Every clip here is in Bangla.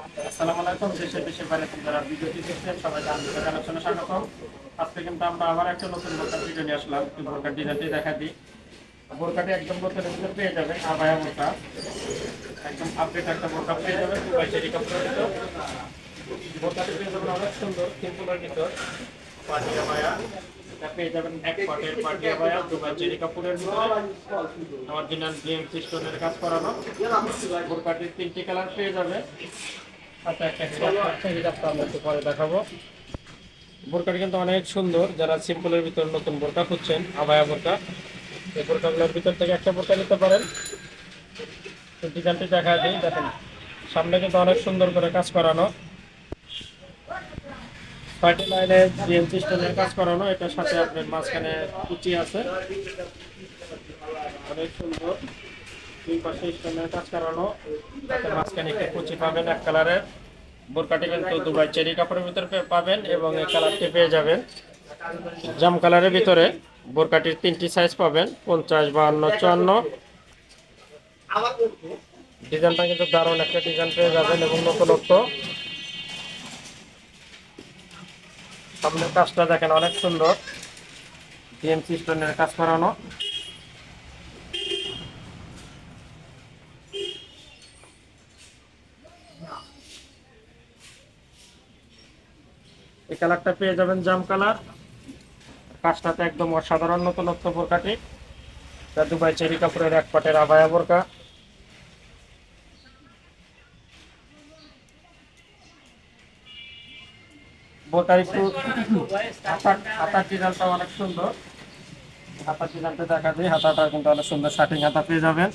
আসসালামু আলাইকুম। দেশে বাইরে থেকে যারা ভিডিওটি দেখছেন সবাইকে আন্তরিক আলোচনা স্বাগতম। আজকে কিন্তু আমরা আবার একটা নতুন বোরকার ভিডিও নিয়ে আসলাম। একটু বোরকার ডিজাইনটি দেখা দিই। বোরকাটি একদম বোরকার ভিতরে পেয়ে যাবেন আবায়া বোরকা, একদম আপডেট একটা বোরকা পেয়ে যাবেন দুবাই চেরি কাপড়ের ভিতর। বোরকাটি পেয়ে যাবেন অনেক সুন্দর সিম্পলের ভিতর পার্টি আবায়া। এটা পেয়ে যাবেন এক পাটের পার্টি আবায়া দুবাই চেরি কাপড়ের ভিতরে অরিজিনাল জিএমসি স্টোনের কাজ করানো। বোরকাটির 3টি কালার পেয়ে যাবে। আচ্ছা, একটা হিজাবটা আমরা একটু পরে দেখাবো। বোরকাটি কিন্তু অনেক সুন্দর। যারা সিম্পলের ভিতর নতুন বোরকা খুঁজছেন আবায়া বোরকা, এই বোরকাগুলোর ভিতর থেকে একটা বোরকা নিতে পারেন। তো ডিজাইনটি দেখা দিই, দেখেন সামনে কিন্তু অনেক সুন্দর করে কাজ করানো, 39 জিএমসি স্টোনের কাজ করানো। এটার সাথে আপনার মাঝখানে কুচি আছে, অনেক সুন্দর। দুই পাশে স্টোনের কাজ করানো, তাতে মাঝখানে একটা কুচি পাবেন এক কালারের। বোরকাটি কিন্তু দুবাই চেরি কাপড়ের ভিতরে পাবেন এবং এই কালারটি পেয়ে যাবেন জাম কালারের ভিতরে। বোরকাটির 3টি সাইজ পাবেন, 50, 52, 54। ডিজাইনটা কিন্তু দারুণ একটা ডিজাইন পেয়ে যাবেন এবং নতুনত্ব। সামনের কাজটা দেখেন অনেক সুন্দর, ডিএমসি স্টোনের কাজ করানো। এই কালারটা পেয়ে যাবেন জাম কালার। কাজটাতে একদম অসাধারণ নতুনত্ব বোরকাটি। এটা দুবাই চেরি কাপড়ের এক পাটের আবায়া বোরকা। বোরকার একটু হাতার ডিজাইনটা অনেক সুন্দর। হাতার ডিজাইনটা দেখা যায়, হাতাটা কিন্তু অনেক সুন্দর শার্টিং হাতা পেয়ে যাবেন,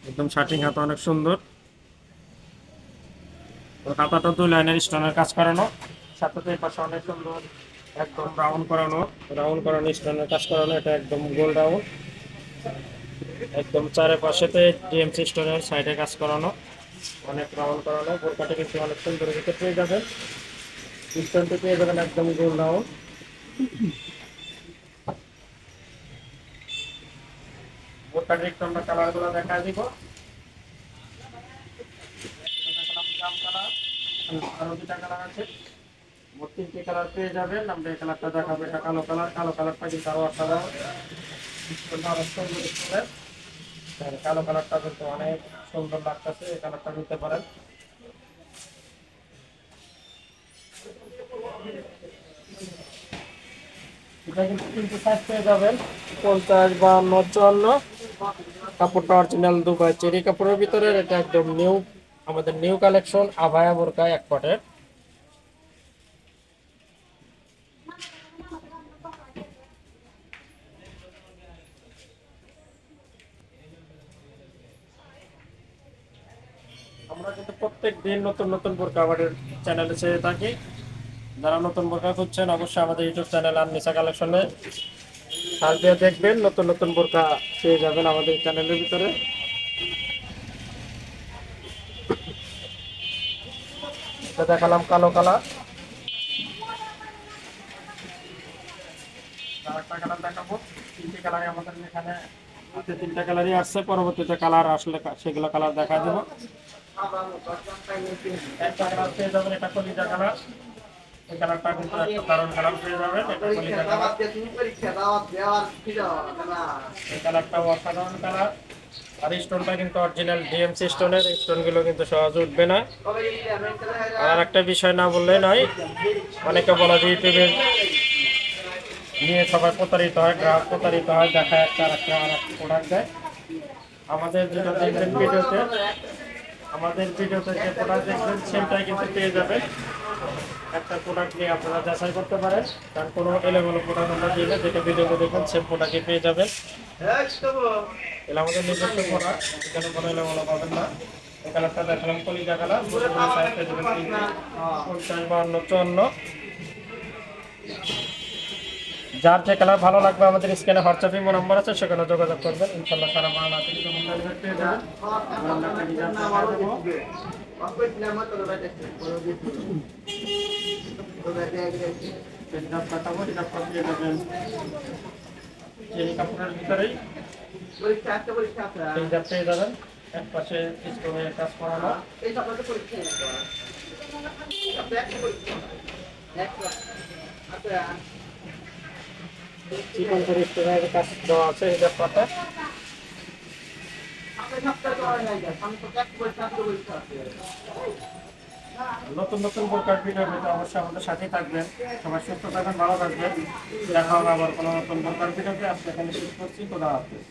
একদম শার্টিং হাতা অনেক সুন্দর। হাতাটা 2 লাইনের স্টোনের কাজ করানো, সাথে এই পাশে অনেক সুন্দর একদম রাউন্ড করানো স্টোনের কাজ করানো। এটা একদম গোল রাউন্ড, একদম চারপাশেতে ডিএমসি স্টোনের সাইডে কাজ করানো, অনেক রাউন্ড করানো। বোরকাটা কিন্তু অনেক সুন্দর ভিতরে পেয়ে যাবেন, স্টোনটি পেয়ে যাবেন একদম গোল রাউন্ড। বোরকাটির একটু আমরা কালারগুলো দেখা দিব। জাম কালার, আরো 2টা কালার আছে, মোট 3টি কালার পেয়ে যাবেন। আমরা এই কালারটা দেখাবো, এটা কালো কালার। কালো কালারটা কিন্তু আরো অসাধারণ, অনেক সুন্দর স্টোনের। কালো কালারটা কিন্তু অনেক সুন্দর লাগতেছে, এই কালারটা নিতে পারেন। এটা কিন্তু 3টি সাইজ পেয়ে যাবেন, 50, 52, 54। কাপড়টা অরিজিনাল দুবাই চেরি কাপড়ের ভিতরে। এটা একদম নিউ, আমাদের নিউ কালেকশন আভায়া বোরকা এক পটের। আমরা কিন্তু প্রত্যেক দিন নতুন নতুন বোরকা আমাদের চ্যানেলে ছেড়ে থাকি। যারা নতুন বোরকা খুঁজছেন অবশ্যই আমাদের ইউটিউব চ্যানেল আননিসা কালেকশনে সার্চ দিয়ে দেখবেন, নতুন নতুন বোরকা পেয়ে যাবেন আমাদের চ্যানেলের ভিতরে। এটা দেখালাম কালো কালার, আরেকটা কালার দেখাবো। 3টি কালারই আমাদের এখানে আছে, 3টা কালারই আসছে। পরবর্তীতে কালার আসলে সেগুলো কালার দেখা দেবো। একটা কালার পেয়ে যাবেন, এটা কলিজা কালার। এই কালারটা কিন্তু একটা দারুণ কালার পেয়ে যাবেন, এটা কলিজা কালার। এই কালারটাও অসাধারণ কালার। আর স্টোনটা কিন্তু অরিজিনাল ডিএমসি স্টোনের, স্টোনগুলো কিন্তু সহজে উঠবে না। আর একটা বিষয় না বললে নয়, অনেকে বলা যে ইউটিউবে নিয়ে সবাই প্রতারিত হয়, গ্রাহক প্রতারিত হয়, দেখা একটা আর একটা প্রোডাক্ট দেয়। আমাদের যেটা দেখবেন ভিডিওতে, যে প্রোডাক্ট দেখবেন সেমটাই কিন্তু পেয়ে যাবেন। একটা প্রোডাক্ট নিয়ে আপনারা যাচাই করতে পারেন, কারণ কোনো এলোমেলো প্রোডাক্ট আমরা দিই না। যেটা ভিডিওতে দেখবেন সেম প্রোডাক্টই পেয়ে যাবেন। এগুলো আমাদের নিজস্ব প্রোডাক্ট, এখানে কোনো এলোমেলো পাবেন না। এই কালারটা দেখালাম কলিজা কালার, সাইজ পেয়ে যাবেন 50, 52, 54। যার যে কালার ভালো লাগবে আমাদের স্ক্রিনে হোয়াটসঅ্যাপ ইমো নাম্বার আছে, সেখানে যোগাযোগ করবেন। ইনশাআল্লাহ সারা বাংলাদেশে হোম ডেলিভারি পেয়ে যাবেন। আমরা একটা ডিজাইন দেখাবো। ডিজাইন দেখাবো, এটা পেয়ে যাবেন চেরি কাপড়ের ভিতরেই। ফিঙ্গার পেয়ে যাবেন, এক পাশে স্টোনের কাজ করানো। চিকন করে স্টোনের কাজ দেওয়া আছে হিজাব পাতা। নতুন নতুন বোরকার ভিডিও পেতে অবশ্যই আমাদের সাথেই থাকবেন। সবাই সুস্থ থাকবেন, ভালো থাকবেন। দেখা হবে আবার কোনো নতুন বোরকার ভিডিওতে। আজকে এখানে শেষ করছি। খোদা হাফেজ।